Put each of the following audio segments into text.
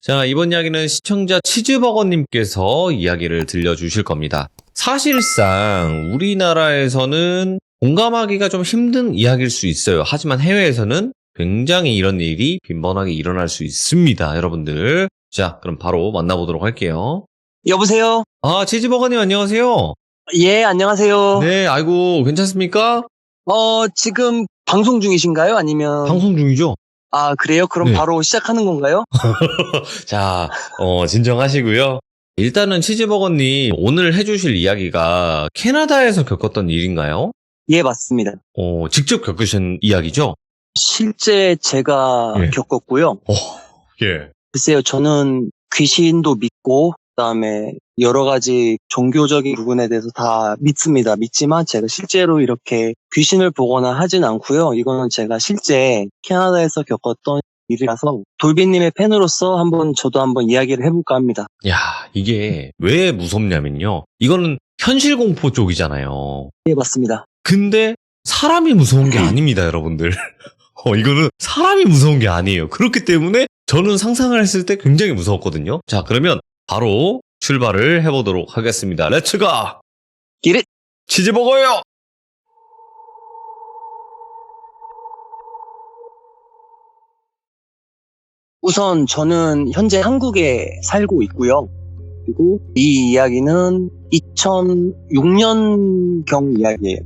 자, 이번 이야기는 시청자 치즈버거님께서 이야기를 들려주실 겁니다. 사실상 우리나라에서는 공감하기가 좀 힘든 이야기일 수 있어요. 하지만 해외에서는 굉장히 이런 일이 빈번하게 일어날 수 있습니다, 여러분들. 자, 그럼 바로 만나보도록 할게요. 여보세요? 아, 치즈버거님 안녕하세요. 예, 안녕하세요. 네, 아이고, 괜찮습니까? 지금 방송 중이신가요? 아니면? 방송 중이죠? 아, 그래요? 그럼 네. 바로 시작하는 건가요? 자, 진정하시고요. 일단은 치즈버거님 오늘 해주실 이야기가 캐나다에서 겪었던 일인가요? 예, 맞습니다. 직접 겪으신 이야기죠? 실제 제가 예. 겪었고요. 예. 글쎄요, 저는 귀신도 믿고, 그다음에 여러 가지 종교적인 부분에 대해서 다 믿습니다. 믿지만 제가 실제로 이렇게 귀신을 보거나 하진 않고요. 이거는 제가 실제 캐나다에서 겪었던 일이라서 돌비님의 팬으로서 저도 한번 이야기를 해볼까 합니다. 야, 이게 왜 무섭냐면요. 이거는 현실 공포 쪽이잖아요. 예, 맞습니다. 근데 사람이 무서운 게 아닙니다, 여러분들. 이거는 사람이 무서운 게 아니에요. 그렇기 때문에 저는 상상을 했을 때 굉장히 무서웠거든요. 자, 그러면 바로 출발을 해보도록 하겠습니다. 렛츠고! 기릿! 치즈버거요! 우선 저는 현재 한국에 살고 있고요. 그리고 이 이야기는 2006년경 이야기예요.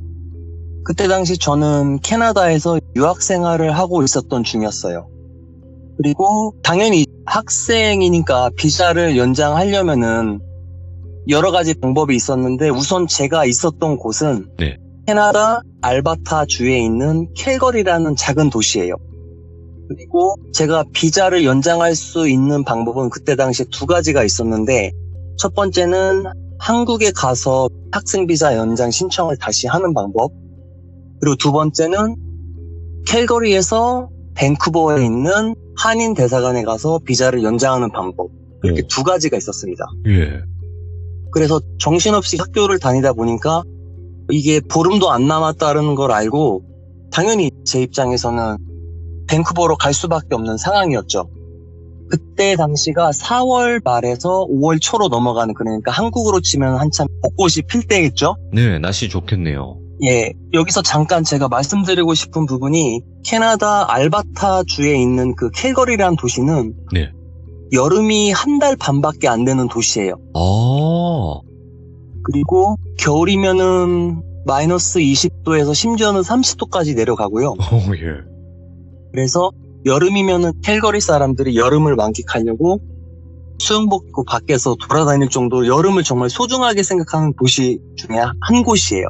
그때 당시 저는 캐나다에서 유학 생활을 하고 있었던 중이었어요. 그리고 당연히 학생이니까 비자를 연장하려면은 여러 가지 방법이 있었는데 우선 제가 있었던 곳은 네. 캐나다 알바타 주에 있는 캘거리라는 작은 도시예요. 그리고 제가 비자를 연장할 수 있는 방법은 그때 당시에 두 가지가 있었는데 첫 번째는 한국에 가서 학생 비자 연장 신청을 다시 하는 방법, 그리고 두 번째는 캘거리에서 밴쿠버에 있는 한인 대사관에 가서 비자를 연장하는 방법, 이렇게 두 가지가 있었습니다. 예. 그래서 정신없이 학교를 다니다 보니까 이게 보름도 안 남았다는 걸 알고 당연히 제 입장에서는 밴쿠버로 갈 수밖에 없는 상황이었죠. 그때 당시가 4월 말에서 5월 초로 넘어가는, 그러니까 한국으로 치면 한참 벚꽃이 필 때겠죠? 네, 날씨 좋겠네요. 예, 여기서 잠깐 제가 말씀드리고 싶은 부분이 캐나다 알바타 주에 있는 그 캘거리라는 도시는 네. 여름이 한 달 반밖에 안 되는 도시예요. 아, 그리고 겨울이면은 마이너스 20도에서 심지어는 30도까지 내려가고요. 예. 그래서 여름이면은 캘거리 사람들이 여름을 만끽하려고 수영복 입고 밖에서 돌아다닐 정도로 여름을 정말 소중하게 생각하는 도시 중에 한 곳이에요.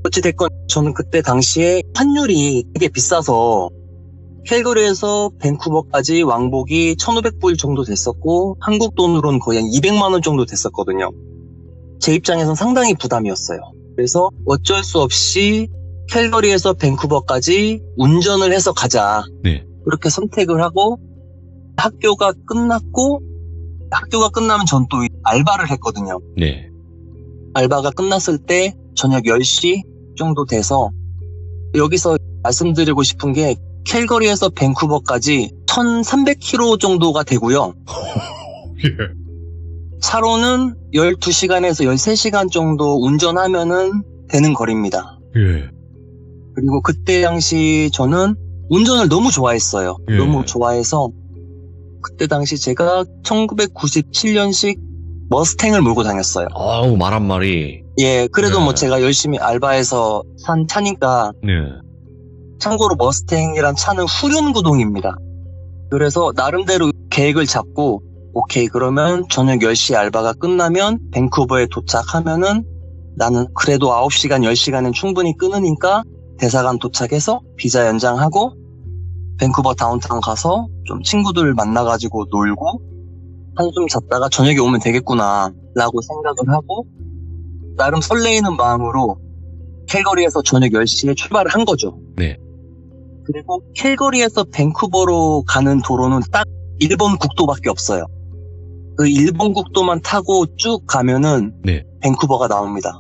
어찌됐건 저는 그때 당시에 환율이 되게 비싸서 캘거리에서 밴쿠버까지 왕복이 1,500불 정도 됐었고 한국 돈으로는 거의 한 200만 원 정도 됐었거든요. 제 입장에선 상당히 부담이었어요. 그래서 어쩔 수 없이 캘거리에서 밴쿠버까지 운전을 해서 가자. 네. 그렇게 선택을 하고 학교가 끝나면 전 또 알바를 했거든요. 네. 알바가 끝났을 때 저녁 10시 정도 돼서 여기서 말씀드리고 싶은 게 캘거리에서 밴쿠버까지 1,300km 정도가 되고요. 예. 차로는 12시간에서 13시간 정도 운전하면은 되는 거리입니다. 예. 그리고 그때 당시 저는 운전을 너무 좋아했어요. 예. 너무 좋아해서 그때 당시 제가 1997년식 머스탱을 몰고 다녔어요. 아우, 말 한 마리. 예, 그래도 네. 뭐 제가 열심히 알바해서 산 차니까. 네. 참고로 머스탱이란 차는 후륜 구동입니다. 그래서 나름대로 계획을 잡고 오케이, 그러면 저녁 10시 알바가 끝나면 밴쿠버에 도착하면은 나는 그래도 9시간, 10시간은 충분히 끊으니까 대사관 도착해서 비자 연장하고 밴쿠버 다운타운 가서 좀 친구들 만나가지고 놀고 한숨 잤다가 저녁에 오면 되겠구나 라고 생각을 하고 나름 설레이는 마음으로 캘거리에서 저녁 10시에 출발을 한 거죠. 네. 그리고 캘거리에서 밴쿠버로 가는 도로는 딱 일본 국도밖에 없어요. 그 일본 국도만 타고 쭉 가면은 네. 밴쿠버가 나옵니다.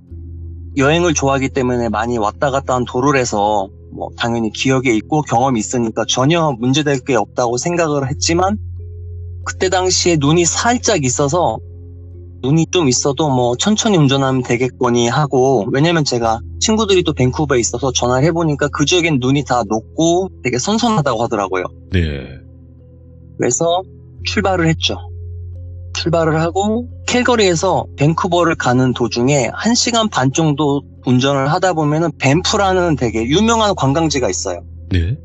여행을 좋아하기 때문에 많이 왔다 갔다 한 도로라서 뭐 당연히 기억에 있고 경험이 있으니까 전혀 문제될 게 없다고 생각을 했지만 그때 당시에 눈이 살짝 있어서 눈이 좀 있어도 뭐 천천히 운전하면 되겠거니 하고, 왜냐면 제가 친구들이 또 밴쿠버에 있어서 전화를 해보니까 그 지역엔 눈이 다 녹고 되게 선선하다고 하더라고요. 네. 그래서 출발을 했죠. 출발을 하고 캘거리에서 밴쿠버를 가는 도중에 1시간 반 정도 운전을 하다 보면은 밴프라는 되게 유명한 관광지가 있어요. 네.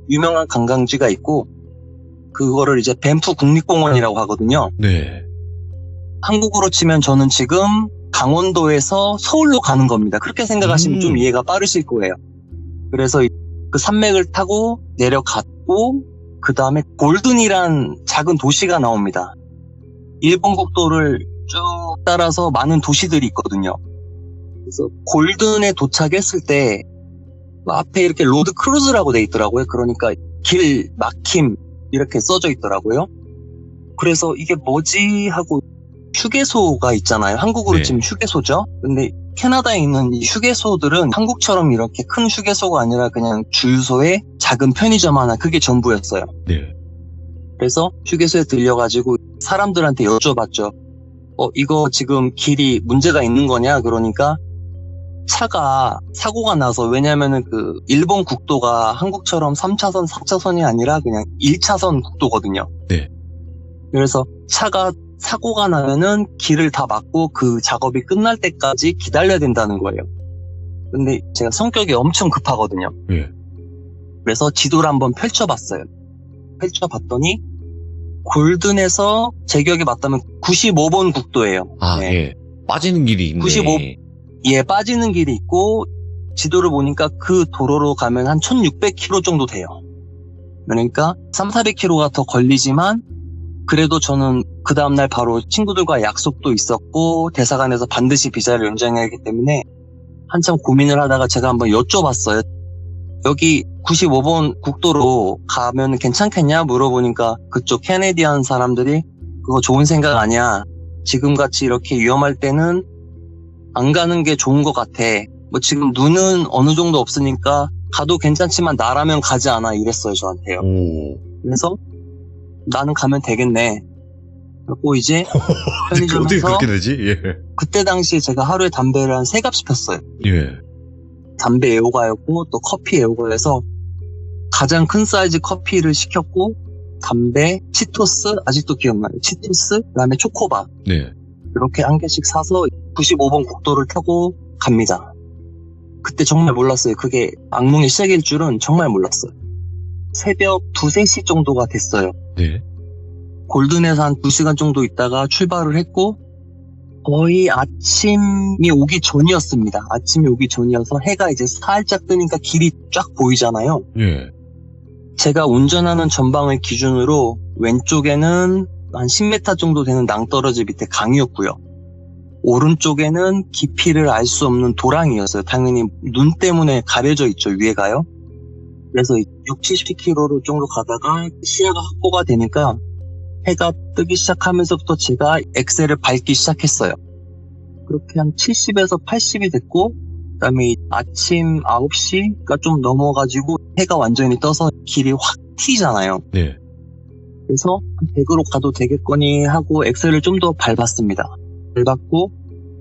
유명한 관광지가 있고 그거를 이제 밴프 국립공원이라고 하거든요. 네. 한국으로 치면 저는 지금 강원도에서 서울로 가는 겁니다. 그렇게 생각하시면 좀 이해가 빠르실 거예요. 그래서 그 산맥을 타고 내려갔고 그 다음에 골든이란 작은 도시가 나옵니다. 일본 국도를 쭉 따라서 많은 도시들이 있거든요. 그래서 골든에 도착했을 때 앞에 이렇게 로드 크루즈라고 돼 있더라고요. 그러니까 길 막힘 이렇게 써져 있더라고요. 그래서 이게 뭐지 하고 휴게소가 있잖아요. 한국으로 네. 치면 휴게소죠. 근데 캐나다에 있는 이 휴게소들은 한국처럼 이렇게 큰 휴게소가 아니라 그냥 주유소에 작은 편의점 하나, 그게 전부였어요. 네. 그래서 휴게소에 들려가지고 사람들한테 여쭤봤죠. 이거 지금 길이 문제가 있는 거냐? 그러니까 차가 사고가 나서, 왜냐면은 그 일본 국도가 한국처럼 3차선, 4차선이 아니라 그냥 1차선 국도거든요. 네. 그래서 차가 사고가 나면은 길을 다 막고 그 작업이 끝날 때까지 기다려야 된다는 거예요. 근데 제가 성격이 엄청 급하거든요. 네. 그래서 지도를 한번 펼쳐봤어요. 펼쳐봤더니 골든에서 제 기억에 맞다면 95번 국도예요. 아, 네. 예. 빠지는 길이 있네. 95. 예, 빠지는 길이 있고 지도를 보니까 그 도로로 가면 한 1600km 정도 돼요. 그러니까 3,400km가 더 걸리지만 그래도 저는 그 다음날 바로 친구들과 약속도 있었고 대사관에서 반드시 비자를 연장해야 하기 때문에 한참 고민을 하다가 제가 한번 여쭤봤어요. 여기 95번 국도로 가면 괜찮겠냐 물어보니까 그쪽 캐네디안 사람들이 그거 좋은 생각 아니야. 지금같이 이렇게 위험할 때는 안 가는 게 좋은 것 같아. 뭐 지금 눈은 어느 정도 없으니까 가도 괜찮지만 나라면 가지 않아, 이랬어요 저한테요. 오. 그래서 나는 가면 되겠네. 그리고 이제 어떻게 편의점에서 그렇게 되지? 예. 그때 당시에 제가 하루에 담배를 한 3갑씩 폈어요. 예. 담배 애호가였고 또 커피 애호가여서 가장 큰 사이즈 커피를 시켰고 담배, 치토스, 아직도 기억나요. 치토스, 그다음에 초코바 네. 이렇게 한 개씩 사서 95번 국도를 타고 갑니다. 그때 정말 몰랐어요. 그게 악몽의 시작일 줄은 정말 몰랐어요. 새벽 2, 3시 정도가 됐어요. 네. 골든에서 한 2시간 정도 있다가 출발을 했고 거의 아침이 오기 전이었습니다. 아침이 오기 전이어서 해가 이제 살짝 뜨니까 길이 쫙 보이잖아요. 예. 제가 운전하는 전방을 기준으로 왼쪽에는 한 10m 정도 되는 낭떠러지 밑에 강이었고요. 오른쪽에는 깊이를 알 수 없는 도랑이었어요. 당연히 눈 때문에 가려져 있죠, 위에가요. 그래서 60-70km 정도 가다가 시야가 확보가 되니까 해가 뜨기 시작하면서부터 제가 엑셀을 밟기 시작했어요. 그렇게 한 70에서 80이 됐고 그다음에 아침 9시가 좀 넘어가지고 해가 완전히 떠서 길이 확 튀잖아요. 네. 그래서 100으로 가도 되겠거니 하고 엑셀을 좀 더 밟았습니다. 밟았고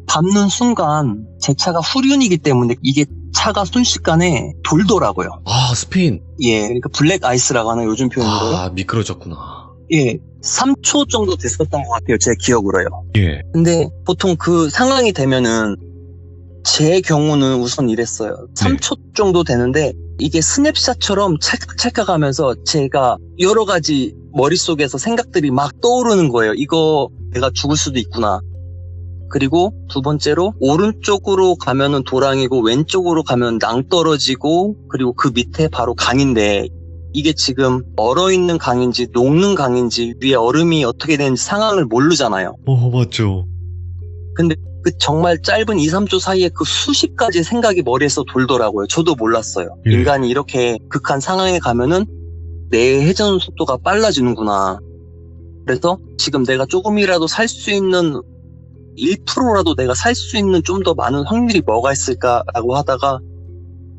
밟는 순간 제 차가 후륜이기 때문에 이게 차가 순식간에 돌더라고요. 아, 스핀. 예, 그러니까 블랙 아이스라고 하는 요즘 표현으로. 아, 미끄러졌구나. 예, 3초 정도 됐었던 것 같아요. 제 기억으로요. 예. 근데 보통 그 상황이 되면은 제 경우는 우선 이랬어요. 3초 정도 되는데 이게 스냅샷처럼 찰칵찰칵 하면서 제가 여러 가지 머릿속에서 생각들이 막 떠오르는 거예요. 이거 내가 죽을 수도 있구나. 그리고 두 번째로 오른쪽으로 가면은 도랑이고 왼쪽으로 가면 낭떠러지고 그리고 그 밑에 바로 강인데 이게 지금 얼어있는 강인지 녹는 강인지 위에 얼음이 어떻게 되는지 상황을 모르잖아요. 맞죠. 근데 그 정말 짧은 2, 3초 사이에 그 수십 가지 생각이 머리에서 돌더라고요. 저도 몰랐어요. 예. 인간이 이렇게 극한 상황에 가면은 내 회전 속도가 빨라지는구나. 그래서 지금 내가 조금이라도 살 수 있는 1%라도 내가 살 수 있는 좀 더 많은 확률이 뭐가 있을까라고 하다가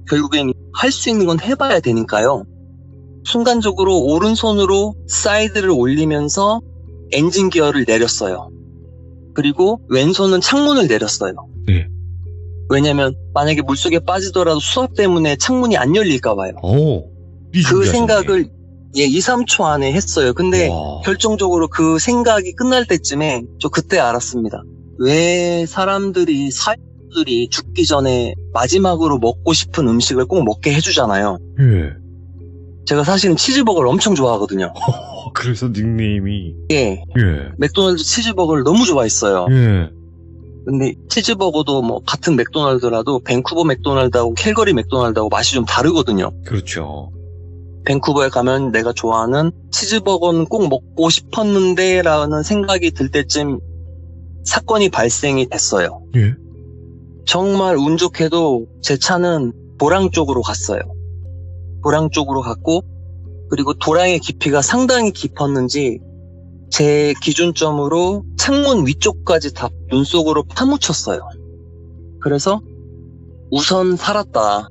결국엔 할 수 있는 건 해봐야 되니까요. 순간적으로 오른손으로 사이드를 올리면서 엔진 기어를 내렸어요. 그리고 왼손은 창문을 내렸어요. 네. 왜냐면 만약에 물속에 빠지더라도 수압 때문에 창문이 안 열릴까 봐요. 그 생각을 2, 3초 안에 했어요. 근데 와. 결정적으로 그 생각이 끝날 때쯤에 저 그때 알았습니다. 왜 사람들이 사람들이 죽기 전에 마지막으로 먹고 싶은 음식을 꼭 먹게 해주잖아요. 예. 제가 사실은 치즈버거를 엄청 좋아하거든요. 그래서 닉네임이. 예, 예. 맥도날드 치즈버거를 너무 좋아했어요. 예. 근데 치즈버거도 뭐 같은 맥도날드라도 밴쿠버 맥도날드하고 캘거리 맥도날드하고 맛이 좀 다르거든요. 그렇죠. 밴쿠버에 가면 내가 좋아하는 치즈버거는 꼭 먹고 싶었는데 라는 생각이 들 때쯤 사건이 발생이 됐어요. 예. 정말 운 좋게도 제 차는 도랑 쪽으로 갔어요. 도랑 쪽으로 갔고, 그리고 도랑의 깊이가 상당히 깊었는지 제 기준점으로 창문 위쪽까지 다 눈 속으로 파묻혔어요. 그래서 우선 살았다.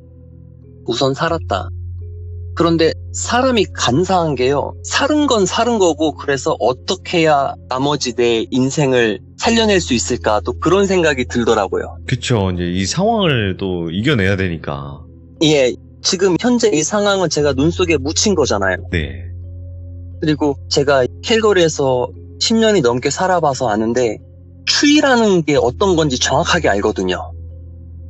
그런데 사람이 간사한 게요. 살은 건 살은 거고, 그래서 어떻게 해야 나머지 내 인생을 살려낼 수 있을까, 또 그런 생각이 들더라고요. 그쵸. 이제 이 상황을 또 이겨내야 되니까. 예, 지금 현재 이 상황은 제가 눈 속에 묻힌 거잖아요. 네. 그리고 제가 캘거리에서 10년이 넘게 살아봐서 아는데 추위라는 게 어떤 건지 정확하게 알거든요.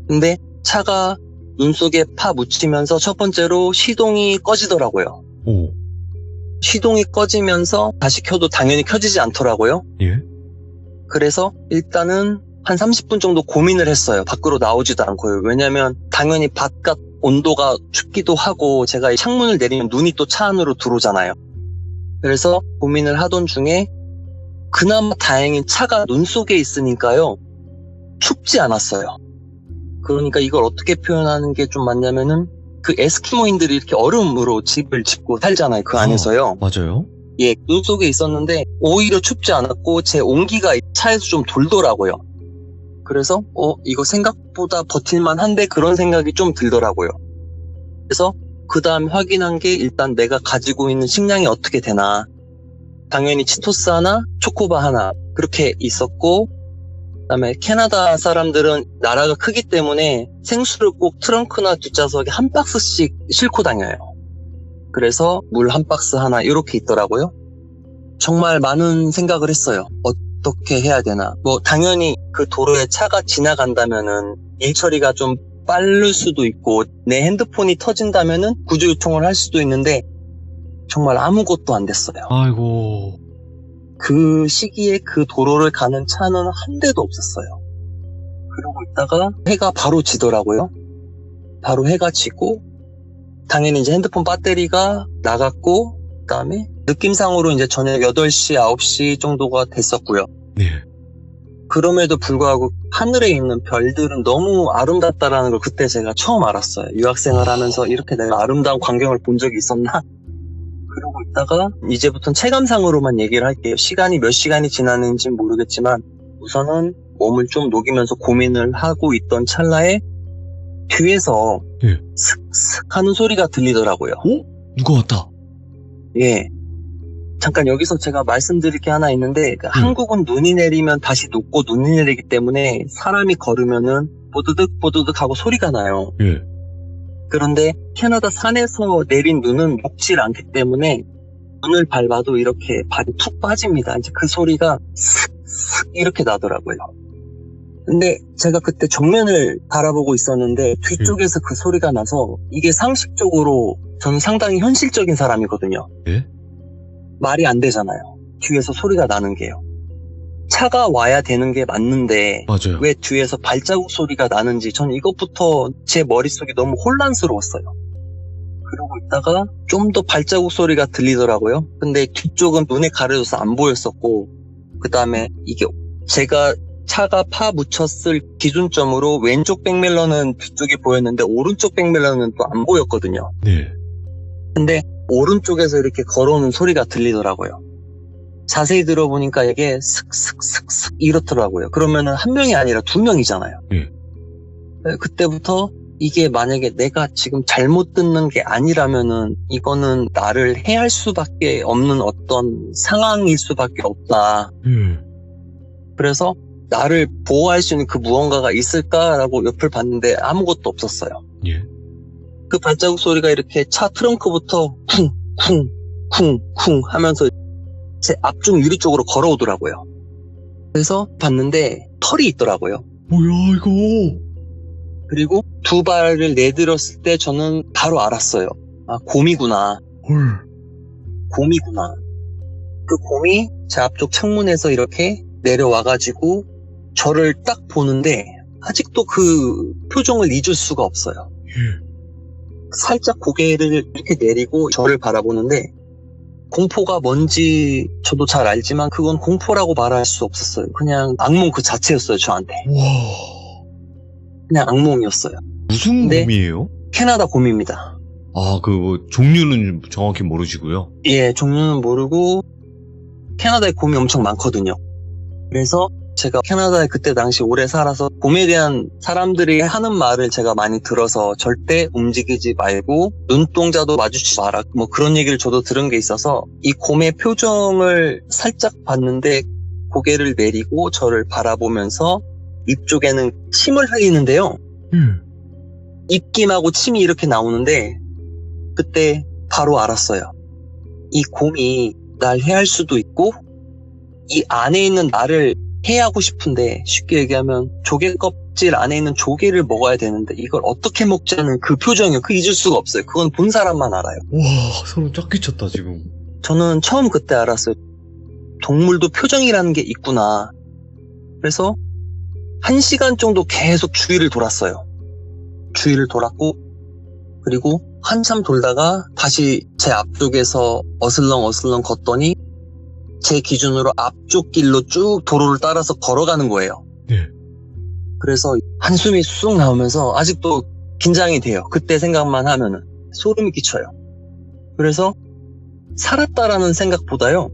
근데 차가 눈 속에 파묻히면서 첫 번째로 시동이 꺼지더라고요. 오. 시동이 꺼지면서 다시 켜도 당연히 켜지지 않더라고요. 예. 그래서 일단은 한 30분 정도 고민을 했어요. 밖으로 나오지도 않고요. 왜냐면 당연히 바깥 온도가 춥기도 하고 제가 이 창문을 내리면 눈이 또 차 안으로 들어오잖아요. 그래서 고민을 하던 중에 그나마 다행인 차가 눈 속에 있으니까요. 춥지 않았어요. 그러니까 이걸 어떻게 표현하는 게 좀 맞냐면은 그 에스키모인들이 이렇게 얼음으로 집을 짓고 살잖아요. 그 안에서요. 맞아요. 예, 눈 속에 있었는데 오히려 춥지 않았고 제 온기가 차에서 좀 돌더라고요. 그래서 이거 생각보다 버틸만 한데 그런 생각이 좀 들더라고요. 그래서 그 다음 확인한 게 일단 내가 가지고 있는 식량이 어떻게 되나. 당연히 치토스 하나, 초코바 하나 그렇게 있었고, 그다음에 캐나다 사람들은 나라가 크기 때문에 생수를 꼭 트렁크나 뒷좌석에 한 박스씩 싣고 다녀요. 그래서 물 한 박스 하나 이렇게 있더라고요. 정말 많은 생각을 했어요. 어떻게 해야 되나. 뭐 당연히 그 도로에 차가 지나간다면은 일 처리가 좀 빠를 수도 있고 내 핸드폰이 터진다면은 구조 요청을 할 수도 있는데 정말 아무것도 안 됐어요. 아이고. 그 시기에 그 도로를 가는 차는 한 대도 없었어요. 그러고 있다가 해가 바로 지더라고요. 바로 해가 지고 당연히 이제 핸드폰 배터리가 나갔고 그다음에 느낌상으로 이제 저녁 8시, 9시 정도가 됐었고요. 네. 그럼에도 불구하고 하늘에 있는 별들은 너무 아름답다라는 걸 그때 제가 처음 알았어요. 유학생을 하면서 이렇게 내가 아름다운 광경을 본 적이 있었나? 그러고 있다가 이제부터는 체감상으로만 얘기를 할게요. 시간이 몇 시간이 지났는지는 모르겠지만 우선은 몸을 좀 녹이면서 고민을 하고 있던 찰나에 뒤에서 예. 슥슥 하는 소리가 들리더라고요. 누가 왔다. 예. 잠깐 여기서 제가 말씀드릴 게 하나 있는데 한국은 눈이 내리면 다시 녹고 눈이 내리기 때문에 사람이 걸으면은 보드득 보드득 하고 소리가 나요. 예. 그런데 캐나다 산에서 내린 눈은 녹질 않기 때문에 눈을 밟아도 이렇게 발이 툭 빠집니다. 이제 그 소리가 슥슥 이렇게 나더라고요. 근데 제가 그때 정면을 바라보고 있었는데 뒤쪽에서 그 소리가 나서 이게 상식적으로 저는 상당히 현실적인 사람이거든요. 예? 말이 안 되잖아요. 뒤에서 소리가 나는 게요. 차가 와야 되는 게 맞는데 맞아요. 왜 뒤에서 발자국 소리가 나는지 전 이것부터 제 머릿속이 너무 혼란스러웠어요. 그러고 있다가 좀 더 발자국 소리가 들리더라고요. 근데 뒤쪽은 눈에 가려져서 안 보였었고 그 다음에 이게 제가 차가 파묻혔을 기준점으로 왼쪽 백밀러는 뒤쪽이 보였는데 오른쪽 백밀러는 또 안 보였거든요. 네. 근데 오른쪽에서 이렇게 걸어오는 소리가 들리더라고요. 자세히 들어보니까 이게 슥슥슥슥 이렇더라고요. 그러면은 한 명이 아니라 두 명이잖아요. 예. 그때부터 이게 만약에 내가 지금 잘못 듣는 게 아니라면은 이거는 나를 해할 수밖에 없는 어떤 상황일 수밖에 없다. 그래서 나를 보호할 수 있는 그 무언가가 있을까라고 옆을 봤는데 아무것도 없었어요. 예. 그 발자국 소리가 이렇게 차 트렁크부터 쿵쿵쿵쿵 하면서 제 앞쪽 유리 쪽으로 걸어오더라고요. 그래서 봤는데 털이 있더라고요. 뭐야 이거? 그리고 두 발을 내들었을 때 저는 바로 알았어요. 아, 곰이구나. 헐. 곰이구나. 그 곰이 제 앞쪽 창문에서 이렇게 내려와가지고 저를 딱 보는데 아직도 그 표정을 잊을 수가 없어요. 살짝 고개를 이렇게 내리고 저를 바라보는데 공포가 뭔지 저도 잘 알지만 그건 공포라고 말할 수 없었어요. 그냥 악몽 그 자체였어요, 저한테. 와. 그냥 악몽이었어요. 무슨 근데- 곰이에요? 캐나다 곰입니다. 아, 그 종류는 정확히 모르시고요. 예, 종류는 모르고 캐나다에 곰이 엄청 많거든요. 그래서 제가 캐나다에 그때 당시 오래 살아서 곰에 대한 사람들이 하는 말을 제가 많이 들어서 절대 움직이지 말고 눈동자도 마주치지 마라, 뭐 그런 얘기를 저도 들은 게 있어서 이 곰의 표정을 살짝 봤는데 고개를 내리고 저를 바라보면서 입 쪽에는 침을 흘리는데요. 입김하고 침이 이렇게 나오는데 그때 바로 알았어요. 이 곰이 날 해할 수도 있고 이 안에 있는 나를 해하고 싶은데 쉽게 얘기하면 조개 껍질 안에 있는 조개를 먹어야 되는데 이걸 어떻게 먹자는 그 표정이요. 그 잊을 수가 없어요. 그건 본 사람만 알아요. 와, 소름 쫙 끼쳤다 지금. 저는 처음 그때 알았어요. 동물도 표정이라는 게 있구나. 그래서 1시간 정도 계속 주위를 돌았어요. 주위를 돌았고 그리고 한참 돌다가 다시 제 앞쪽에서 어슬렁 걷더니 제 기준으로 앞쪽 길로 쭉 도로를 따라서 걸어가는 거예요. 네. 그래서 한숨이 쑥 나오면서 아직도 긴장이 돼요. 그때 생각만 하면은 소름이 끼쳐요. 그래서 살았다라는 생각보다요.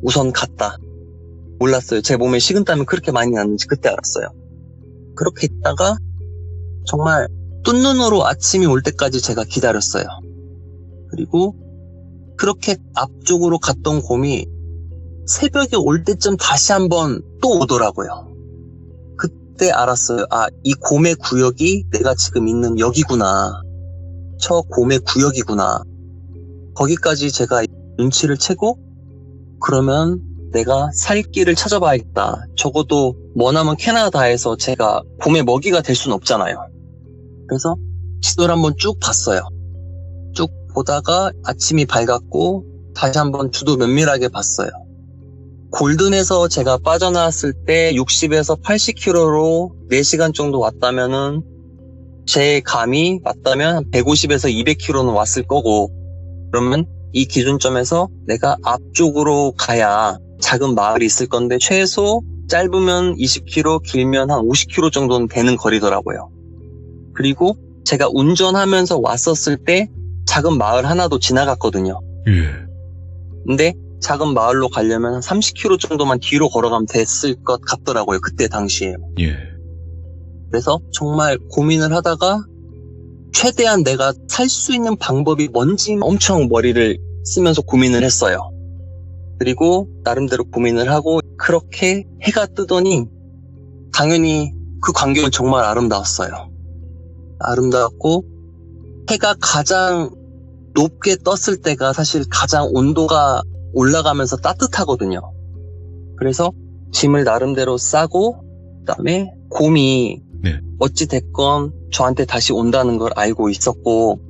우선 갔다. 몰랐어요. 제 몸에 식은땀이 그렇게 많이 났는지 그때 알았어요. 그렇게 있다가 정말 뜬 눈으로 아침이 올 때까지 제가 기다렸어요. 그리고 그렇게 앞쪽으로 갔던 곰이 새벽에 올 때쯤 다시 한번 또 오더라고요. 그때 알았어요. 아, 이 곰의 구역이 내가 지금 있는 여기구나. 저 곰의 구역이구나. 거기까지 제가 눈치를 채고 그러면 내가 살 길을 찾아봐야겠다. 적어도 머나먼 캐나다에서 제가 곰의 먹이가 될 수는 없잖아요. 그래서 지도를 한번 쭉 봤어요. 쭉 보다가 아침이 밝았고 다시 한번 주도 면밀하게 봤어요. 골든에서 제가 빠져나왔을 때 60에서 80km로 4시간 정도 왔다면은 제 감이 맞다면 150에서 200km는 왔을 거고 그러면 이 기준점에서 내가 앞쪽으로 가야 작은 마을이 있을 건데 최소 짧으면 20km, 길면 한 50km 정도는 되는 거리더라고요. 그리고 제가 운전하면서 왔었을 때 작은 마을 하나도 지나갔거든요. 예. 근데 작은 마을로 가려면 30km 정도만 뒤로 걸어가면 됐을 것 같더라고요. 그때 당시에. 예. 그래서 정말 고민을 하다가 최대한 내가 살 수 있는 방법이 뭔지 엄청 머리를 쓰면서 고민을 했어요. 그리고 나름대로 고민을 하고 그렇게 해가 뜨더니 당연히 그 광경은 정말 아름다웠어요. 아름다웠고 해가 가장 높게 떴을 때가 사실 가장 온도가 올라가면서 따뜻하거든요. 그래서 짐을 나름대로 싸고 그다음에 곰이 네. 어찌됐건 저한테 다시 온다는 걸 알고 있었고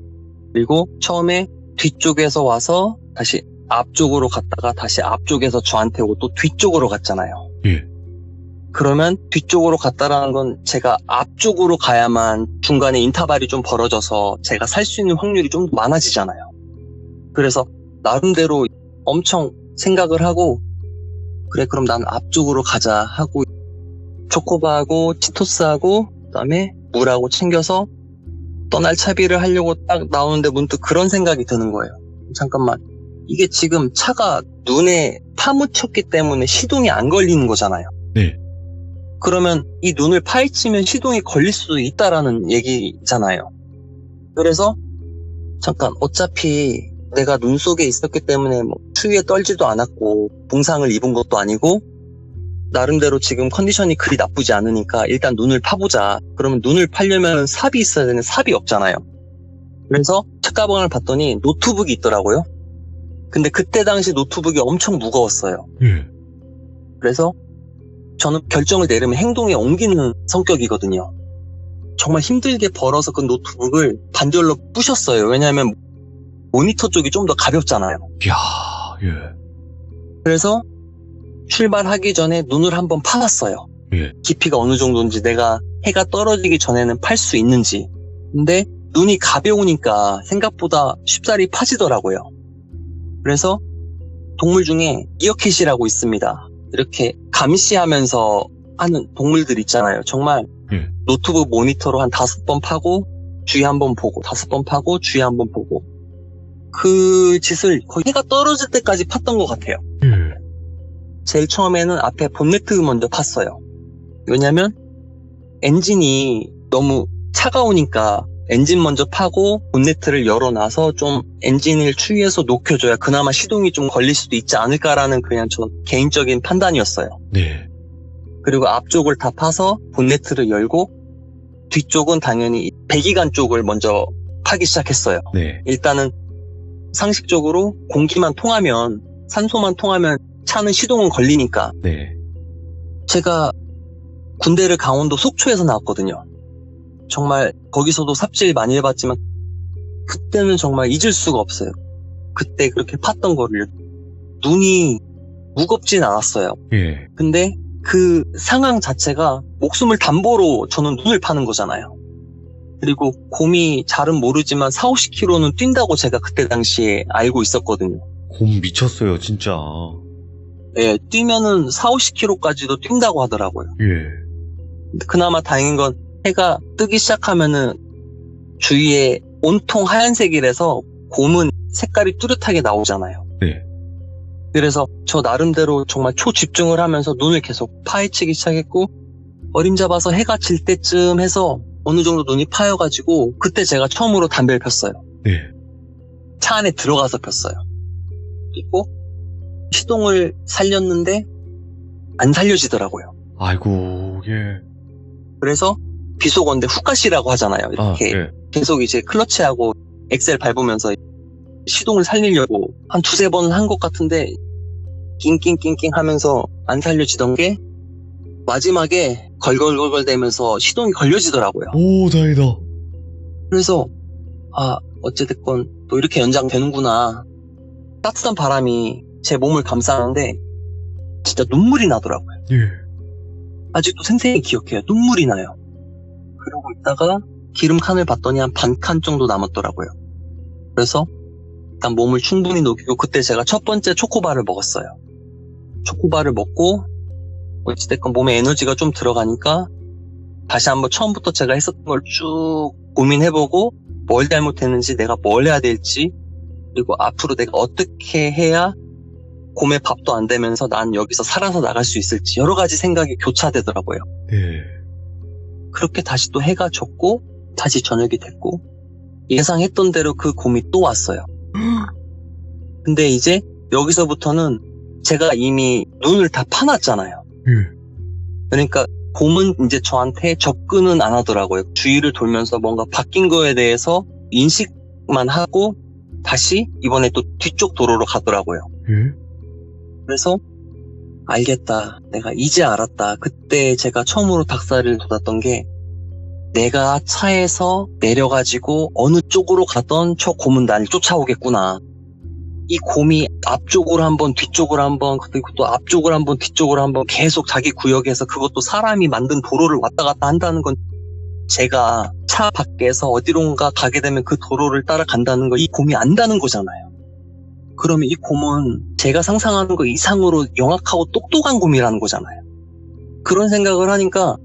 그리고 처음에 뒤쪽에서 와서 다시 앞쪽으로 갔다가 다시 앞쪽에서 저한테 오고 또 뒤쪽으로 갔잖아요. 예. 그러면 뒤쪽으로 갔다라는 건 제가 앞쪽으로 가야만 중간에 인터벌이 좀 벌어져서 제가 살 수 있는 확률이 좀 많아지잖아요. 그래서 나름대로 엄청 생각을 하고 그래 그럼 난 앞쪽으로 가자 하고 초코바하고 치토스하고 그다음에 물하고 챙겨서 떠날 차비를 하려고 딱 나오는데 문득 그런 생각이 드는 거예요. 잠깐만 이게 지금 차가 눈에 파묻혔기 때문에 시동이 안 걸리는 거잖아요. 네. 그러면 이 눈을 파헤치면 시동이 걸릴 수도 있다라는 얘기잖아요. 그래서 잠깐 어차피 내가 눈 속에 있었기 때문에 뭐 추위에 떨지도 않았고 봉상을 입은 것도 아니고 나름대로 지금 컨디션이 그리 나쁘지 않으니까 일단 눈을 파보자. 그러면 눈을 파려면 삽이 있어야 되는데 삽이 없잖아요. 그래서 책가방을 봤더니 노트북이 있더라고요. 근데 그때 당시 노트북이 엄청 무거웠어요. 그래서 저는 결정을 내리면 행동에 옮기는 성격이거든요. 정말 힘들게 벌어서 그 노트북을 반절로 부셨어요. 왜냐하면 모니터 쪽이 좀 더 가볍잖아요. 이야, 예. 그래서 출발하기 전에 눈을 한번 파봤어요. 예. 깊이가 어느 정도인지, 내가 해가 떨어지기 전에는 팔 수 있는지. 근데 눈이 가벼우니까 생각보다 쉽사리 파지더라고요. 그래서 동물 중에 미어캣이라고 있습니다. 이렇게 감시하면서 하는 동물들 있잖아요. 정말 예. 노트북 모니터로 한 5번 파고 주위 한번 보고 5번 파고 주위 한번 보고 그 짓을 거의 해가 떨어질 때까지 팠던 것 같아요. 제일 처음에는 앞에 본네트 먼저 팠어요. 왜냐면 엔진이 너무 차가우니까 엔진 먼저 파고 본네트를 열어놔서 좀 엔진을 추위에서 녹여줘야 그나마 시동이 좀 걸릴 수도 있지 않을까라는 그냥 저 개인적인 판단이었어요. 네. 그리고 앞쪽을 다 파서 본네트를 열고 뒤쪽은 당연히 배기관 쪽을 먼저 파기 시작했어요. 네. 일단은 상식적으로 공기만 통하면, 산소만 통하면 차는 시동은 걸리니까. 네. 제가 군대를 강원도 속초에서 나왔거든요. 정말 거기서도 삽질 많이 해봤지만 그때는 정말 잊을 수가 없어요. 그때 그렇게 팠던 거를. 눈이 무겁진 않았어요. 예. 근데 그 상황 자체가 목숨을 담보로 저는 눈을 파는 거잖아요. 그리고 곰이 잘은 모르지만 40-50km는 뛴다고 제가 그때 당시에 알고 있었거든요. 곰 미쳤어요, 진짜. 예, 뛰면은 40-50km까지도 뛴다고 하더라고요. 예. 그나마 다행인 건 해가 뜨기 시작하면은 주위에 온통 하얀색이라서 곰은 색깔이 뚜렷하게 나오잖아요. 네. 그래서 저 나름대로 정말 초집중을 하면서 눈을 계속 파헤치기 시작했고, 어림잡아서 해가 질 때쯤 해서 어느 정도 눈이 파여가지고 그때 제가 처음으로 담배를 폈어요. 네. 차 안에 들어가서 폈어요. 그리고 시동을 살렸는데 안 살려지더라고요. 아이고, 예. 그래서 비속어인데 훅가시라고 하잖아요. 이렇게 예. 계속 이제 클러치하고 엑셀 밟으면서 시동을 살리려고 한 2-3번 한 것 같은데 낑낑낑낑 하면서 안 살려지던 게 마지막에 걸걸걸걸 대면서 시동이 걸려지더라고요. 오, 다행이다. 그래서 어찌됐건 또 이렇게 연장되는구나. 따뜻한 바람이 제 몸을 감싸는데 진짜 눈물이 나더라고요. 예. 아직도 생생히 기억해요. 눈물이 나요. 그러고 있다가 기름칸을 봤더니 한 반 칸 정도 남았더라고요. 그래서 일단 몸을 충분히 녹이고 그때 제가 첫 번째 초코바를 먹었어요. 초코바를 먹고 어찌됐건 몸에 에너지가 좀 들어가니까 다시 한번 처음부터 제가 했었던 걸 쭉 고민해보고 뭘 잘못했는지, 내가 뭘 해야 될지, 그리고 앞으로 내가 어떻게 해야 곰에 밥도 안 되면서 난 여기서 살아서 나갈 수 있을지 여러 가지 생각이 교차되더라고요. 예. 그렇게 다시 또 해가 졌고 다시 저녁이 됐고 예상했던 대로 그 곰이 또 왔어요. 근데 이제 여기서부터는 제가 이미 눈을 다 파놨잖아요. 예. 그러니까 곰은 이제 저한테 접근은 안 하더라고요. 주위를 돌면서 뭔가 바뀐 거에 대해서 인식만 하고 다시 이번에 또 뒤쪽 도로로 가더라고요. 예. 그래서 알겠다. 내가 이제 알았다. 그때 제가 처음으로 닭살을 돋았던 게 내가 차에서 내려가지고 어느 쪽으로 가던 저 곰은 날 쫓아오겠구나. 이 곰이 앞쪽으로 한번 뒤쪽으로 한번 그리고 또 앞쪽으로 한번 뒤쪽으로 한번 계속 자기 구역에서 그것도 사람이 만든 도로를 왔다 갔다 한다는 건 제가 차 밖에서 어디론가 가게 되면 그 도로를 따라간다는 걸 이 곰이 안다는 거잖아요. 그러면 이 곰은 제가 상상하는 거 이상으로 영악하고 똑똑한 곰이라는 거잖아요. 그런 생각을 하니까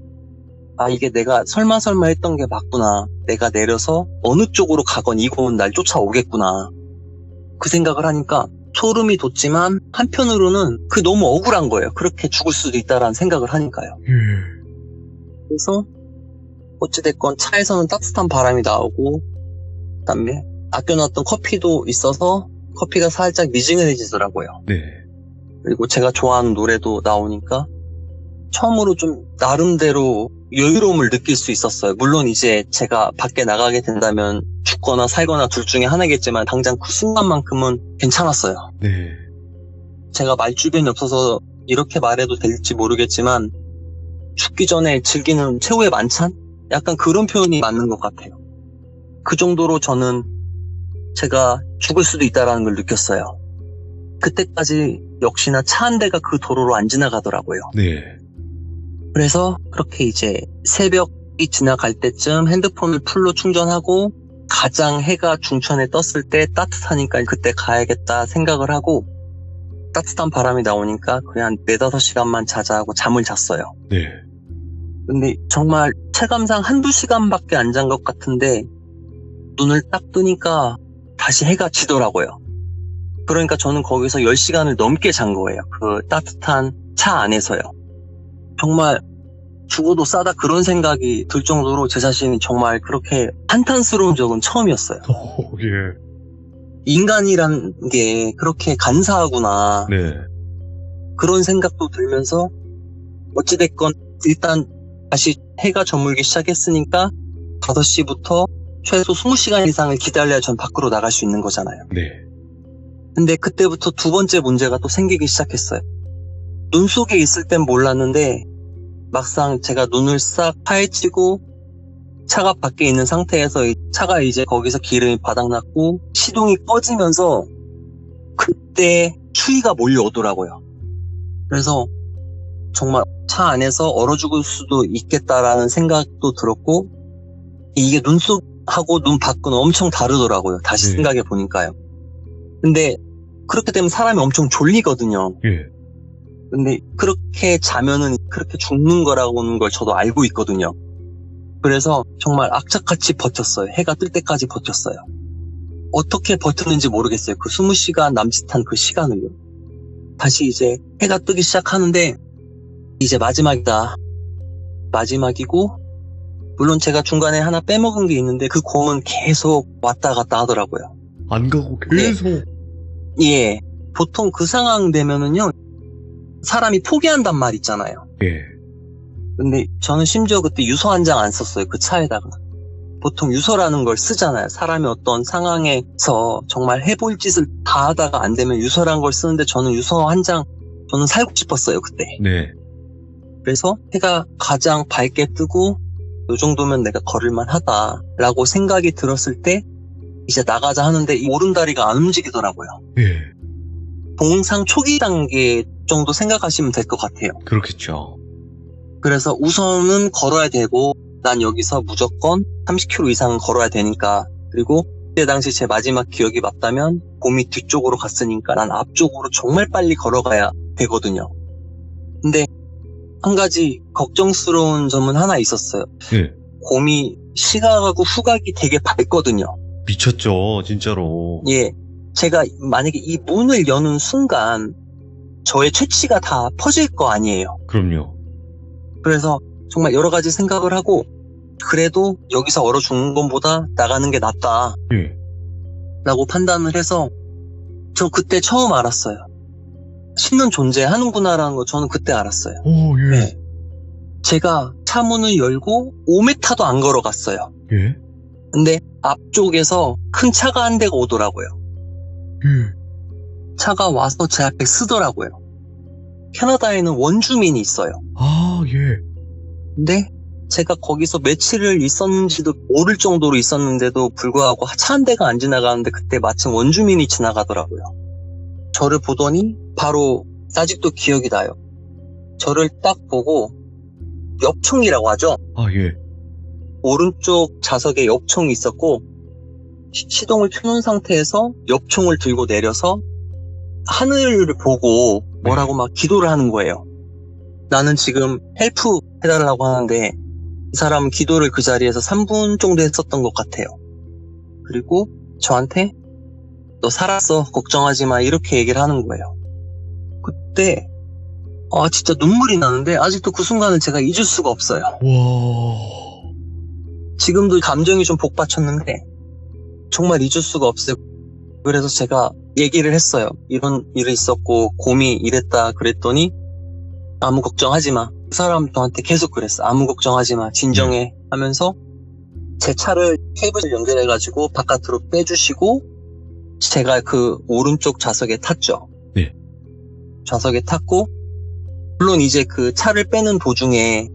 이게 내가 설마 했던 게 맞구나. 내가 내려서 어느 쪽으로 가건 이 곰은 날 쫓아오겠구나. 그 생각을 하니까 소름이 돋지만 한편으로는 너무 억울한 거예요. 그렇게 죽을 수도 있다라는 생각을 하니까요. 그래서 어찌됐건 차에서는 따뜻한 바람이 나오고, 그다음에 아껴놨던 커피도 있어서 커피가 살짝 미지근해지더라고요. 네. 그리고 제가 좋아하는 노래도 나오니까 처음으로 좀 나름대로 여유로움을 느낄 수 있었어요. 물론 이제 제가 밖에 나가게 된다면 죽거나 살거나 둘 중에 하나겠지만 당장 그 순간만큼은 괜찮았어요. 네. 제가 말주변이 없어서 이렇게 말해도 될지 모르겠지만 죽기 전에 즐기는 최후의 만찬? 약간 그런 표현이 맞는 것 같아요. 그 정도로 저는 제가 죽을 수도 있다는 걸 느꼈어요. 그때까지 역시나 차 한 대가 그 도로로 안 지나가더라고요. 네. 그래서 그렇게 이제 새벽이 지나갈 때쯤 핸드폰을 풀로 충전하고 가장 해가 중천에 떴을 때 따뜻하니까 그때 가야겠다 생각을 하고 따뜻한 바람이 나오니까 그냥 한 4-5시간만 자자 하고 잠을 잤어요. 네. 근데 정말 체감상 1-2시간밖에 안 잔 것 같은데 눈을 딱 뜨니까 다시 해가 지더라고요. 그러니까 저는 거기서 10시간을 넘게 잔 거예요. 그 따뜻한 차 안에서요. 정말 죽어도 싸다 그런 생각이 들 정도로 제 자신이 정말 그렇게 한탄스러운 적은 처음이었어요. 예. 인간이란 게 그렇게 간사하구나. 네. 그런 생각도 들면서 어찌됐건 일단 다시 해가 저물기 시작했으니까 5시부터 최소 20시간 이상을 기다려야 전 밖으로 나갈 수 있는 거잖아요. 네. 근데 그때부터 두 번째 문제가 또 생기기 시작했어요. 눈 속에 있을 땐 몰랐는데 막상 제가 눈을 싹 파헤치고 차가 밖에 있는 상태에서 차가 이제 거기서 기름이 바닥났고 시동이 꺼지면서 그때 추위가 몰려오더라고요. 그래서 정말 차 안에서 얼어 죽을 수도 있겠다라는 생각도 들었고 이게 눈 속하고 눈 밖은 엄청 다르더라고요. 다시 네. 생각해 보니까요. 근데 그렇게 되면 사람이 엄청 졸리거든요. 예. 근데 그렇게 자면은 그렇게 죽는 거라고는 걸 저도 알고 있거든요. 그래서 정말 악착같이 버텼어요. 해가 뜰 때까지 버텼어요. 어떻게 버텼는지 모르겠어요. 그 20시간 남짓한 그 시간을요. 다시 이제 해가 뜨기 시작하는데 이제 마지막이다. 마지막이고 물론 제가 중간에 하나 빼먹은 게 있는데 그 곰은 계속 왔다 갔다 하더라고요. 안 가고 계속. 예. 보통 그 상황 되면은요. 사람이 포기한단 말 있잖아요. 예. 근데 저는 심지어 그때 유서 한 장 안 썼어요. 그 차에다가. 보통 유서라는 걸 쓰잖아요. 사람이 어떤 상황에서 정말 해볼 짓을 다 하다가 안 되면 유서라는 걸 쓰는데 저는 유서 한 장 저는 살고 싶었어요. 그때. 네. 그래서 해가 가장 밝게 뜨고 이 정도면 내가 걸을만 하다라고 생각이 들었을 때 이제 나가자 하는데 이 오른다리가 안 움직이더라고요. 예. 동상 초기 단계 정도 생각하시면 될 것 같아요. 그렇겠죠. 그래서 우선은 걸어야 되고 난 여기서 무조건 30km 이상은 걸어야 되니까 그리고 그때 당시 제 마지막 기억이 맞다면 곰이 뒤쪽으로 갔으니까 난 앞쪽으로 정말 빨리 걸어가야 되거든요. 근데 한 가지 걱정스러운 점은 하나 있었어요. 예. 곰이 시각하고 후각이 되게 밝거든요. 미쳤죠, 진짜로. 예, 제가 만약에 이 문을 여는 순간 저의 최치가 다 퍼질 거 아니에요. 그럼요. 그래서 정말 여러 가지 생각을 하고 그래도 여기서 얼어 죽는 것보다 나가는 게 낫다 예. 라고 판단을 해서 저 그때 처음 알았어요. 신은 존재하는구나라는 거 저는 그때 알았어요. 오, 예. 네. 제가 차 문을 열고 5m도 안 걸어갔어요. 예. 근데 앞쪽에서 큰 차가 한 대가 오더라고요. 예. 차가 와서 제 앞에 쓰더라고요. 캐나다에는 원주민이 있어요. 아, 예. 근데 제가 거기서 며칠을 있었는지도 모를 정도로 있었는데도 불구하고 차 한 대가 안 지나가는데 그때 마침 원주민이 지나가더라고요. 저를 보더니 바로 아직도 기억이 나요. 저를 딱 보고 엽총이라고 하죠. 아, 예. 오른쪽 좌석에 엽총이 있었고 시동을 켜놓은 상태에서 엽총을 들고 내려서 하늘을 보고 뭐라고 막 기도를 하는 거예요. 나는 지금 헬프 해달라고 하는데 이 사람은 기도를 그 자리에서 3분 정도 했었던 것 같아요. 그리고 저한테 너 살았어 걱정하지 마 이렇게 얘기를 하는 거예요. 그때 진짜 눈물이 나는데 아직도 그 순간을 제가 잊을 수가 없어요. 와. 지금도 감정이 좀 복받쳤는데 정말 잊을 수가 없어요. 그래서 제가 얘기를 했어요. 이런 일이 있었고 곰이 이랬다 그랬더니 아무 걱정하지 마. 그 사람 저한테 계속 그랬어. 아무 걱정하지 마. 진정해 하면서 제 차를 케이블을 연결해가지고 바깥으로 빼주시고 제가 그 오른쪽 좌석에 탔죠. 네. 좌석에 탔고 물론 이제 그 차를 빼는 도중에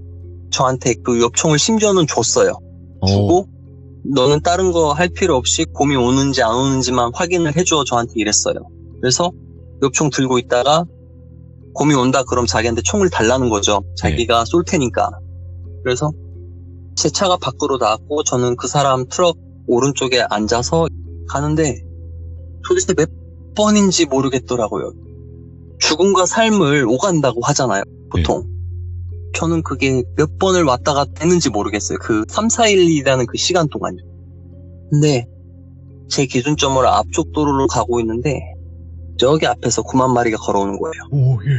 저한테 그 엽총을 심지어는 줬어요. 주고 너는 다른 거 할 필요 없이 곰이 오는지 안 오는지만 확인을 해줘 저한테 이랬어요. 그래서 엽총 들고 있다가 곰이 온다 그럼 자기한테 총을 달라는 거죠. 자기가 쏠 테니까. 그래서 제 차가 밖으로 나왔고 저는 그 사람 트럭 오른쪽에 앉아서 가는데 도대체 몇 번인지 모르겠더라고요. 죽음과 삶을 오간다고 하잖아요. 보통. 저는 그게 몇 번을 왔다 갔다 했는지 모르겠어요. 그 3, 4일이라는 그 시간 동안요. 근데 제 기준점으로 앞쪽 도로로 가고 있는데 저기 앞에서 9만 마리가 걸어오는 거예요. 오, 예.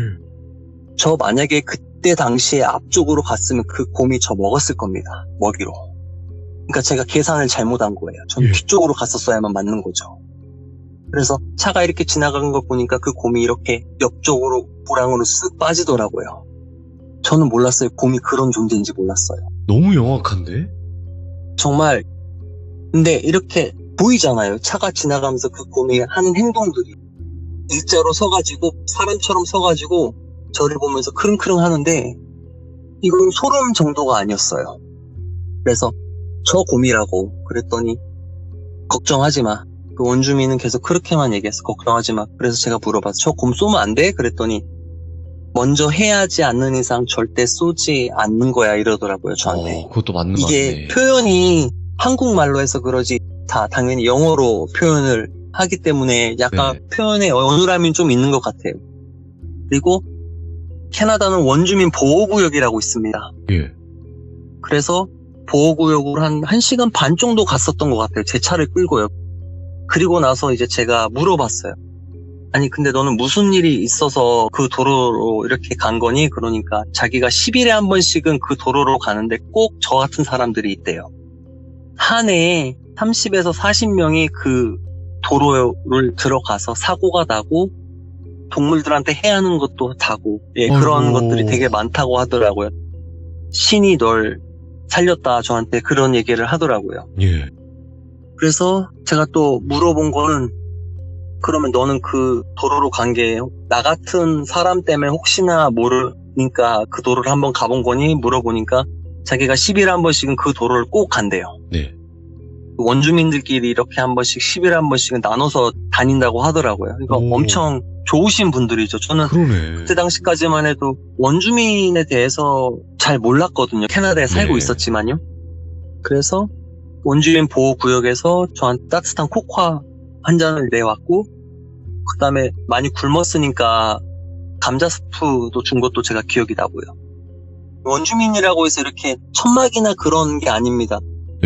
저 만약에 그때 당시에 앞쪽으로 갔으면 그 곰이 저 먹었을 겁니다. 먹이로. 그러니까 제가 계산을 잘못한 거예요. 저는 뒤쪽으로 갔었어야만 맞는 거죠. 그래서 차가 이렇게 지나가는 거 보니까 그 곰이 이렇게 옆쪽으로 보랑으로 쓱 빠지더라고요. 저는 몰랐어요. 곰이 그런 존재인지 몰랐어요. 너무 영악한데? 정말 근데 이렇게 보이잖아요. 차가 지나가면서 그 곰이 하는 행동들이 일자로 서가지고 사람처럼 서가지고 저를 보면서 크릉크릉 하는데 이건 소름 정도가 아니었어요. 그래서 저 곰이라고 그랬더니 걱정하지 마. 그 원주민은 계속 그렇게만 얘기했어. 걱정하지 마. 그래서 제가 물어봤어. 저 곰 쏘면 안 돼? 그랬더니 먼저 해야 하지 않는 이상 절대 쏘지 않는 거야 이러더라고요. 저한테. 그것도 맞는 것 이게 같네. 표현이 한국말로 해서 그러지 다 당연히 영어로 표현을 하기 때문에 약간 표현에 어눌함이 좀 있는 것 같아요. 그리고 캐나다는 원주민 보호구역이라고 있습니다. 예. 그래서 보호구역으로 한 1시간 반 정도 갔었던 것 같아요. 제 차를 끌고요. 그리고 나서 이제 제가 물어봤어요. 아니 근데 너는 무슨 일이 있어서 그 도로로 이렇게 간 거니? 그러니까 자기가 10일에 한 번씩은 그 도로로 가는데 꼭 저 같은 사람들이 있대요. 한 해에 30에서 40명이 그 도로를 들어가서 사고가 나고 동물들한테 해하는 것도 다고 그런 것들이 되게 많다고 하더라고요. 신이 널 살렸다 저한테 그런 얘기를 하더라고요. 예. 그래서 제가 또 물어본 거는 그러면 너는 그 도로로 간 게 나 같은 사람 때문에 혹시나 모르니까 그 도로를 한번 가본 거니? 물어보니까 자기가 10일에 한 번씩은 그 도로를 꼭 간대요. 네. 원주민들끼리 이렇게 한 번씩 10일에 한 번씩은 나눠서 다닌다고 하더라고요. 그러니까 엄청 좋으신 분들이죠. 저는 그러네. 그때 당시까지만 해도 원주민에 대해서 잘 몰랐거든요. 캐나다에 살고 있었지만요. 그래서 원주민 보호구역에서 저한테 따뜻한 코코아 한 잔을 내왔고 그 다음에 많이 굶었으니까 감자 스프도 준 것도 제가 기억이 나고요. 원주민이라고 해서 이렇게 천막이나 그런 게 아닙니다.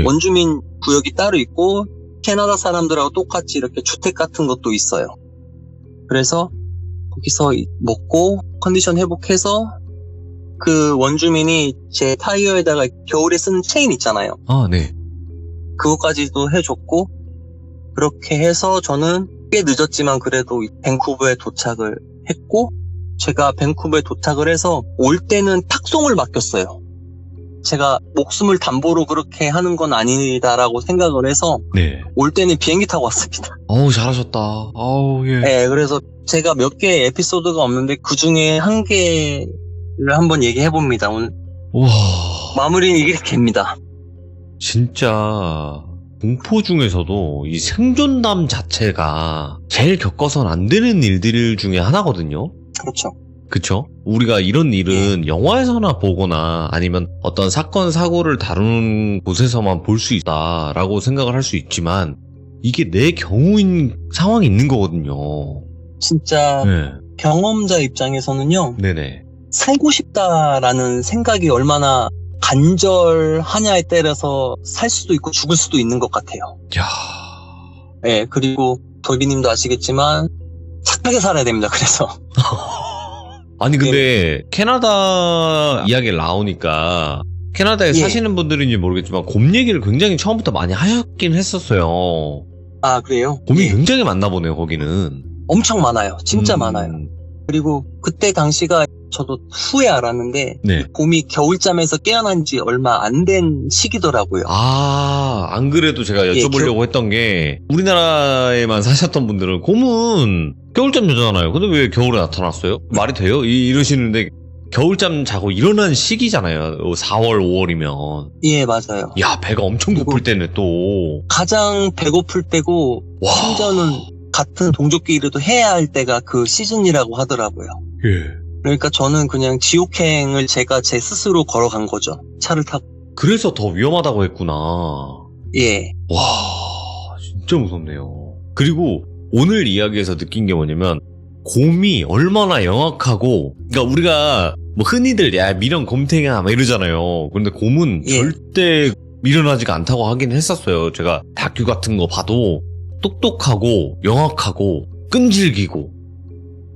원주민 구역이 따로 있고 캐나다 사람들하고 똑같이 이렇게 주택 같은 것도 있어요. 그래서 거기서 먹고 컨디션 회복해서 그 원주민이 제 타이어에다가 겨울에 쓰는 체인 있잖아요. 아, 네. 그것까지도 해줬고 그렇게 해서 저는 꽤 늦었지만 그래도 밴쿠버에 도착을 했고 제가 밴쿠버에 도착을 해서 올 때는 탁송을 맡겼어요. 제가 목숨을 담보로 그렇게 하는 건 아니다라고 생각을 해서 올 때는 비행기 타고 왔습니다. 어우, 잘하셨다. 아우, 예. 네, 그래서 제가 몇 개의 에피소드가 없는데 그 중에 한 개를 한번 얘기해봅니다. 오늘 와. 마무리는 이렇게입니다. 진짜 공포 중에서도 이 생존담 자체가 제일 겪어서는 안 되는 일들 중에 하나거든요. 그렇죠. 그쵸? 우리가 이런 일은 영화에서나 보거나 아니면 어떤 사건, 사고를 다루는 곳에서만 볼 수 있다라고 생각을 할 수 있지만 이게 내 경우인 상황이 있는 거거든요. 진짜 경험자 입장에서는요. 네네. 살고 싶다라는 생각이 얼마나 간절하냐에 따라서 살 수도 있고 죽을 수도 있는 것 같아요. 야. 네, 그리고 돌비님도 아시겠지만 착하게 살아야 됩니다. 그래서 아니 근데 캐나다 이야기를 나오니까 캐나다에 예. 사시는 분들인지 모르겠지만 곰 얘기를 굉장히 처음부터 많이 하셨긴 했었어요. 아, 그래요? 곰이 예. 굉장히 많나 보네요, 거기는. 엄청 많아요. 진짜 많아요. 그리고 그때 당시가 저도 후에 알았는데 네. 곰이 겨울잠에서 깨어난 지 얼마 안 된 시기더라고요. 아, 안 그래도 제가 예, 여쭤보려고 했던 게 우리나라에만 사셨던 분들은 곰은 겨울잠 자잖아요. 근데 왜 겨울에 나타났어요? 말이 돼요? 이러시는데 겨울잠 자고 일어난 시기잖아요. 4월, 5월이면. 예, 맞아요. 야, 배가 엄청 그리고- 고플 때네 또. 가장 배고플 때고 와. 심지어는 같은 동족끼리도 해야 할 때가 그 시즌이라고 하더라고요. 예. 그러니까 저는 그냥 지옥행을 제가 제 스스로 걸어간 거죠. 차를 타고. 그래서 더 위험하다고 했구나. 예. 와, 진짜 무섭네요. 그리고 오늘 이야기에서 느낀 게 뭐냐면 곰이 얼마나 영악하고, 그러니까 우리가 뭐 흔히들 야 미련 곰탱이야 막 이러잖아요. 그런데 곰은 예. 절대 미련하지가 않다고 하긴 했었어요. 제가 다큐 같은 거 봐도 똑똑하고 영악하고 끈질기고.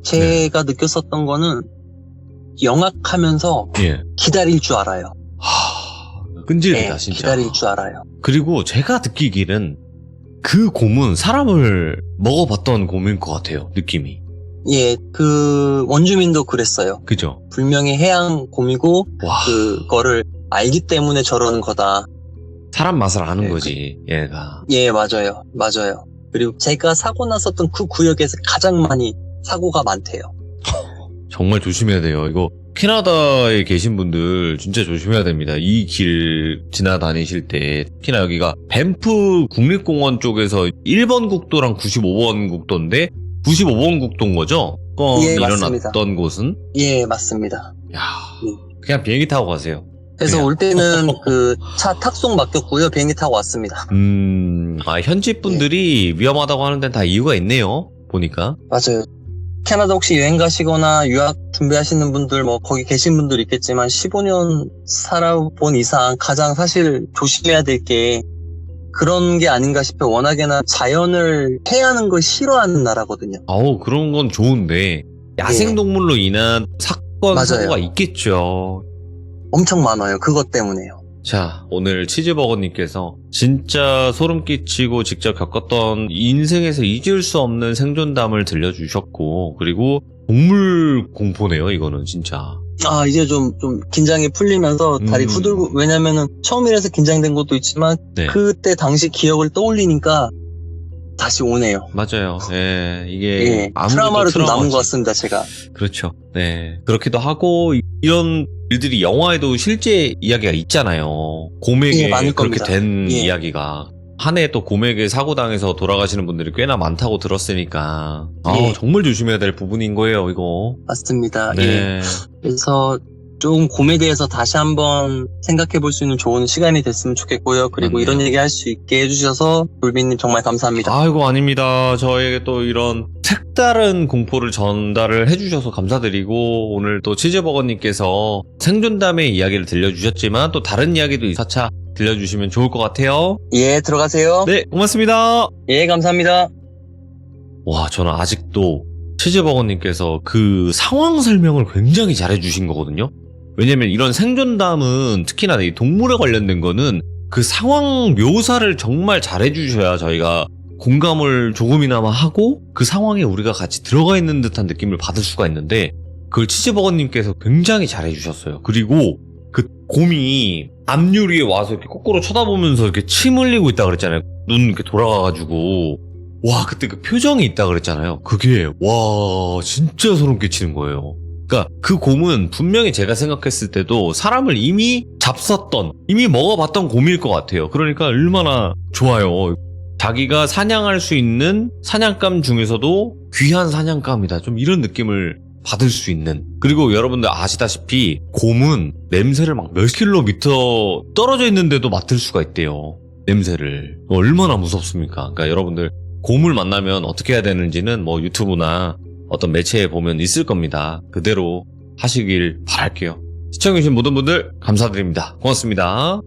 제가 느꼈었던 거는 영악하면서 예. 기다릴 줄 알아요. 끈질기다 예, 진짜. 기다릴 줄 알아요. 그리고 제가 느끼기는 그 곰은 사람을 먹어봤던 곰일 것 같아요. 느낌이. 예, 그 원주민도 그랬어요. 그죠? 분명히 해양 곰이고 와. 그거를 알기 때문에 저러는 거다. 사람 맛을 아는 네, 거지, 얘가. 예, 맞아요. 맞아요. 그리고 제가 사고 났었던 그 구역에서 가장 많이 사고가 많대요. 정말 조심해야 돼요. 이거 캐나다에 계신 분들 진짜 조심해야 됩니다. 이 길 지나다니실 때 특히나 여기가 밴프 국립공원 쪽에서 1번 국도랑 95번 국도인데 95번 국도인 거죠? 예, 일어났던 맞습니다. 곳은? 예, 맞습니다. 야, 그냥 비행기 타고 가세요. 그래서 그래요. 올 때는 그 차 탁송 맡겼고요. 비행기 타고 왔습니다. 현지 분들이 위험하다고 하는 데는 다 이유가 있네요. 보니까. 맞아요. 캐나다 혹시 여행 가시거나 유학 준비하시는 분들 뭐 거기 계신 분들 있겠지만 15년 살아본 이상 가장 사실 조심해야 될 게 그런 게 아닌가 싶어요. 워낙에나 자연을 해하는 걸 싫어하는 나라거든요. 아우, 그런 건 좋은데 야생동물로 인한 사건, 맞아요. 사고가 있겠죠. 엄청 많아요. 그것 때문에요. 자, 오늘 치즈버거님께서 진짜 소름 끼치고 직접 겪었던 인생에서 잊을 수 없는 생존담을 들려주셨고, 그리고 동물 공포네요, 이거는 진짜. 아, 이제 좀 긴장이 풀리면서 다리 음. 후들고, 왜냐면은 처음이라서 긴장된 것도 있지만, 네. 그때 당시 기억을 떠올리니까 다시 오네요. 맞아요. 예, 이게 예, 아무래도 트라우마로 좀 남은 트라우마지. 것 같습니다, 제가. 그렇죠. 네. 그렇기도 하고, 이런 일들이 영화에도 실제 이야기가 있잖아요. 곰에게 예, 많을 그렇게 겁니다. 된 예. 이야기가. 한 해 또 곰에게 사고당해서 돌아가시는 분들이 꽤나 많다고 들었으니까. 예. 정말 조심해야 될 부분인 거예요, 이거. 맞습니다. 예. 네. 그래서 좀 곰에 대해서 다시 한번 생각해 볼 수 있는 좋은 시간이 됐으면 좋겠고요. 그리고 맞네요. 이런 얘기 할 수 있게 해주셔서 돌비님 정말 감사합니다. 아이고, 아닙니다. 저에게 또 이런 색다른 공포를 전달을 해주셔서 감사드리고, 오늘 또 치즈버거님께서 생존담의 이야기를 들려주셨지만, 또 다른 이야기도 차차 들려주시면 좋을 것 같아요. 예, 들어가세요. 네, 고맙습니다. 예, 감사합니다. 와, 저는 아직도 치즈버거님께서 그 상황 설명을 굉장히 잘해주신 거거든요. 왜냐면 이런 생존담은 특히나 이 동물에 관련된 거는 그 상황 묘사를 정말 잘해주셔야 저희가 공감을 조금이나마 하고 그 상황에 우리가 같이 들어가 있는 듯한 느낌을 받을 수가 있는데 그걸 치즈버거님께서 굉장히 잘해주셨어요. 그리고 그 곰이 앞유리에 와서 이렇게 거꾸로 쳐다보면서 이렇게 침 흘리고 있다 그랬잖아요. 눈 이렇게 돌아가가지고. 와, 그때 그 표정이 있다 그랬잖아요. 그게, 와, 진짜 소름 끼치는 거예요. 그러니까 그 곰은 분명히 제가 생각했을 때도 사람을 이미 잡섰던, 이미 먹어봤던 곰일 것 같아요. 그러니까 얼마나 좋아요. 자기가 사냥할 수 있는 사냥감 중에서도 귀한 사냥감이다. 좀 이런 느낌을 받을 수 있는. 그리고 여러분들 아시다시피 곰은 냄새를 막 몇 킬로미터 떨어져 있는데도 맡을 수가 있대요. 냄새를. 얼마나 무섭습니까? 그러니까 여러분들 곰을 만나면 어떻게 해야 되는지는 뭐 유튜브나 어떤 매체에 보면 있을 겁니다. 그대로 하시길 바랄게요. 시청해주신 모든 분들 감사드립니다. 고맙습니다.